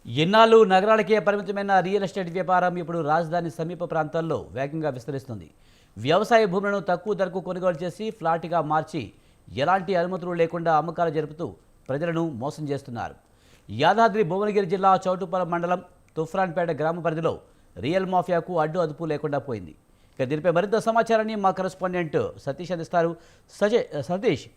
ఎన్నాళ్ళు నగరాలకే పరిమితమైన real estate వ్యాపారం ఇప్పుడు రాజధాని సమీప ప్రాంతాల్లో వేగంగా విస్తరిస్తుంది. వ్యవసాయ భూములను తక్కువ ధరకు కొనుగోలు చేసి ఫ్లాట్గా మార్చి ఎలాంటి అనుమతులు లేకుండా అమ్మకాలు జరుపుతూ ప్రజలను మోసం చేస్తున్నారు. యాదాద్రి భువనగిరి జిల్లా చౌటుప్పల్ మండలం తుఫ్రాన్పేట గ్రామ పరిధిలో రియల్ మాఫియాకు అడ్డు అదుపు లేకుండా పోయింది. ఇక దీనిపై మరింత సమాచారాన్ని మా కరెస్పాండెంట్ సతీష్ అందిస్తారు. సతీష్,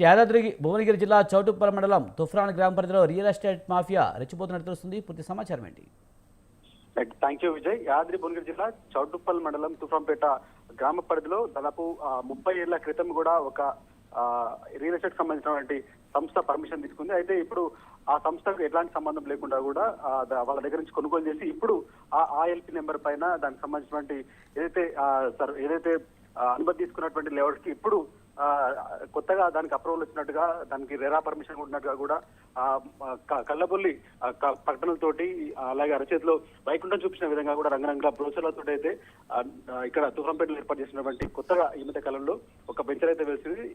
యాదాద్రి భువనగిరి జిల్లా చౌటుప్పల్ మండలం తుఫ్రాన్ గ్రామ పరిధిలో రియల్ ఎస్టేట్ మాఫియా రెచ్చిపోతున్నట్టు తెలుస్తుంది. పూర్తి సమాచారం ఏంటి? Thank you Vijay. యాదాద్రి భువనగిరి జిల్లా చౌటుప్పల్ మండలం తుఫ్రాన్పేట గ్రామ పరిధిలో దాదాపు 30 ఏళ్ల క్రితం కూడా ఒక రియల్ ఎస్టేట్ సంబంధించినటువంటి సంస్థ పర్మిషన్ తీసుకుంది. అయితే ఇప్పుడు ఆ సంస్థకు ఎలాంటి సంబంధం లేకుండా కూడా వాళ్ళ దగ్గర నుంచి కొనుగోలు చేసి ఇప్పుడు ఆ ఆఎల్పి నెంబర్ పైన దానికి సంబంధించినటువంటి ఏదైతే అనుమతి తీసుకున్నటువంటి లేఅవుట్స్ కి ఇప్పుడు కొత్తగా దానికి అప్రూవల్ వచ్చినట్టుగా, దానికి రెరా పర్మిషన్ ఉన్నట్టుగా కూడా కళ్ళబొల్లి ప్రకటనలతోటి, అలాగే అరచేతిలో వైకుంఠం చూపించిన విధంగా కూడా రంగరంగ బ్రోచర్లతో అయితే ఇక్కడ తుఫ్రాన్పేటలో ఏర్పాటు చేసినటువంటి కొత్తగా ఈ మధ్య కాలంలో ఒక వెంచర్ అయితే వెలిసింది.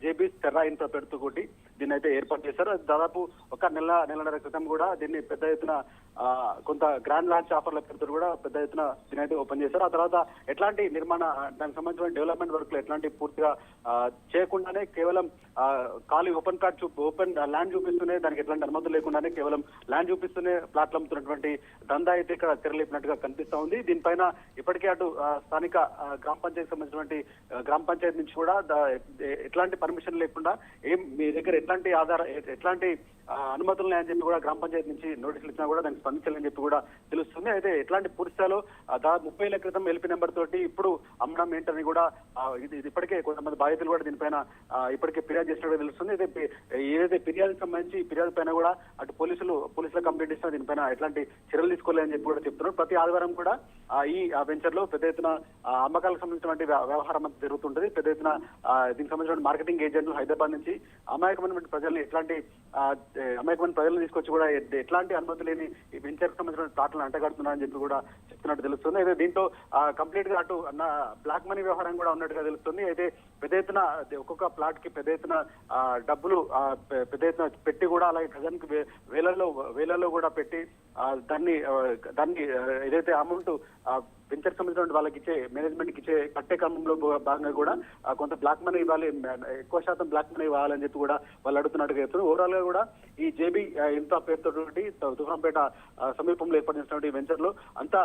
జేబీస్ టెర్రా ఇన్ఫ్రా పేరుతో కూటి దీన్ని అయితే ఏర్పాటు చేశారు. దాదాపు ఒక నెలన్నర క్రితం కూడా దీన్ని పెద్ద ఎత్తున కొంత గ్రాండ్ లాంచ్ ఆఫర్ల పేరుతో కూడా పెద్ద ఎత్తున దీని అయితే ఓపెన్ చేశారు. ఆ తర్వాత ఎట్లాంటి దానికి సంబంధించిన డెవలప్మెంట్ వర్క్ లో ఎట్లాంటి పూర్తిగా చేయకుండానే కేవలం ఖాళీ ఓపెన్ ల్యాండ్ చూపిస్తూనే, దానికి ఎట్లాంటి అనుమతులు లేకుండానే కేవలం ల్యాండ్ చూపిస్తూనే ప్లాట్లు అమ్ముతున్నటువంటి దందా అయితే ఇక్కడ తెరలేపినట్టుగా కనిపిస్తా ఉంది. దీనిపైన ఇప్పటికే అటు స్థానిక గ్రామ పంచాయతీ సంబంధించినటువంటి గ్రామ పంచాయతీ నుంచి కూడా ఎట్లాంటి పర్మిషన్ లేకుండా మీ దగ్గర ఎట్లాంటి అనుమతులు ఉన్నాయని చెప్పి కూడా గ్రామ పంచాయతీ నుంచి నోటీసులు ఇచ్చినా కూడా దానికి స్పందించాలని చెప్పి కూడా తెలుస్తుంది. అయితే ఎట్లాంటి పూర్తిస్థాయిలో దాదాపు 30 ఏళ్ల క్రితం ఎల్పీ నెంబర్ తోటి ఇప్పుడు అమ్మడం ఏంటని కూడా ఇది ఇప్పటికే కొంతమంది బాధితులు కూడా దీనిపైన ఇప్పటికే ఫిర్యాదు చేసినట్టు తెలుస్తుంది. అయితే ఏదైతే ఫిర్యాదుకు సంబంధించి ఫిర్యాదు పైన కూడా అటు పోలీసుల కంప్లైంట్ ఇస్తున్నా దీనిపైన ఎట్లాంటి చర్యలు తీసుకోలేదని చెప్పి కూడా చెప్తున్నారు. ప్రతి ఆదివారం కూడా ఈ వెంచర్ లో పెద్ద ఎత్తున అమ్మకాలకు సంబంధించినటువంటి వ్యవహారం అంతా జరుగుతుంటది. పెద్ద ఎత్తున దీనికి సంబంధించిన మార్కెటింగ్ ఏజెంట్లు హైదరాబాద్ నుంచి అమాయకమైనటువంటి ప్రజల్ని అమాయకమైన ప్రజలను తీసుకొచ్చి కూడా ఎట్లాంటి అనుమతి లేని ఈ వెంచర్ కు సంబంధించిన ప్లాట్లను అంటగడుతున్నారని చెప్పి కూడా చెప్తున్నట్టు తెలుస్తుంది. అయితే దీంతో కంప్లీట్ గా అటు బ్లాక్ మనీ వ్యవహారం కూడా ఉన్నట్టుగా తెలుస్తుంది. అయితే పెద్ద ఎత్తున ఒక్కొక్క ప్లాట్ కి పెద్ద ఎత్తున డబ్బులు పెద్ద ఎత్తున పెట్టి కూడా, అలాగే డజన్కి వేలలో కూడా పెట్టి దాన్ని ఏదైతే అమౌంట్ వెంచర్ సంబంధించిన వాళ్ళకి మేనేజ్మెంట్ ఇచ్చే కట్టే క్రమంలో భాగంగా కూడా కొంత బ్లాక్ మనీ ఇవ్వాలి, ఎక్కువ శాతం బ్లాక్ మనీ ఇవ్వాలని చెప్పి కూడా వాళ్ళు అడుగుతున్నట్టుగా చెప్తున్నారు. ఓవరాల్ గా కూడా ఈ జేబీ ఇంత పేరుతో తుఫ్రాన్పేట సమీపంలో ఏర్పాటు చేసినటువంటి వెంచర్ లో అంతా